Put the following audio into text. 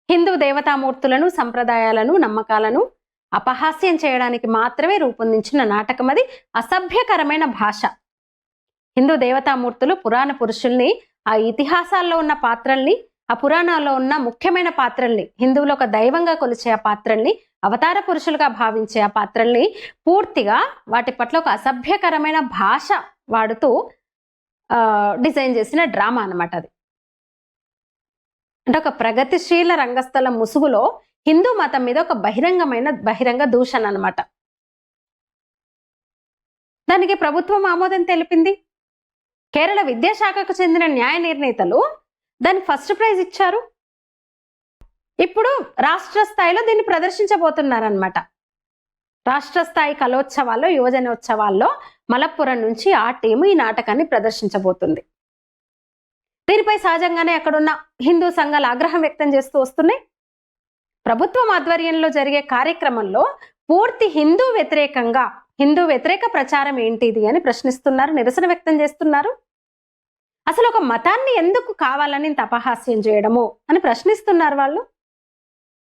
హిందూ దేవతామూర్తులను, సంప్రదాయాలను, నమ్మకాలను అపహాస్యం చేయడానికి మాత్రమే రూపొందించిన నాటకం అది. అసభ్యకరమైన భాష. హిందూ దేవతామూర్తులు, పురాణ పురుషుల్ని, ఆ ఇతిహాసాల్లో ఉన్న పాత్రల్ని, ఆ పురాణాల్లో ఉన్న ముఖ్యమైన పాత్రల్ని, హిందువులు ఒక దైవంగా కొలిచే ఆ పాత్రల్ని, అవతార పురుషులుగా భావించే ఆ పాత్రల్ని పూర్తిగా వాటి పట్ల ఒక అసభ్యకరమైన భాష వాడుతూ డిజైన్ చేసిన డ్రామా అన్నమాట అది. అంటే ఒక ప్రగతిశీల రంగస్థల ముసుగులో హిందూ మతం మీద ఒక బహిరంగ దూషణ అన్నమాట. దానికి ప్రభుత్వం ఆమోదం తెలిపింది. కేరళ విద్యాశాఖకు చెందిన న్యాయ నిర్ణేతలు దానికి ఫస్ట్ ప్రైజ్ ఇచ్చారు. ఇప్పుడు రాష్ట్ర స్థాయిలో దీన్ని ప్రదర్శించబోతున్నారనమాట. రాష్ట్ర స్థాయి కళోత్సవాల్లో, యువజనోత్సవాల్లో మలప్పురం నుంచి ఆ టీము ఈ నాటకాన్ని ప్రదర్శించబోతుంది. దీనిపై సహజంగానే అక్కడున్న హిందూ సంఘాలు ఆగ్రహం వ్యక్తం చేస్తూ వస్తున్నాయి. ప్రభుత్వం ఆధ్వర్యంలో జరిగే కార్యక్రమంలో పూర్తి హిందూ వ్యతిరేక ప్రచారం ఏంటిది అని ప్రశ్నిస్తున్నారు, నిరసన వ్యక్తం చేస్తున్నారు. అసలు ఒక మతాన్ని ఎందుకు కావాలని ఇంత అపహాస్యం చేయడము అని ప్రశ్నిస్తున్నారు వాళ్ళు.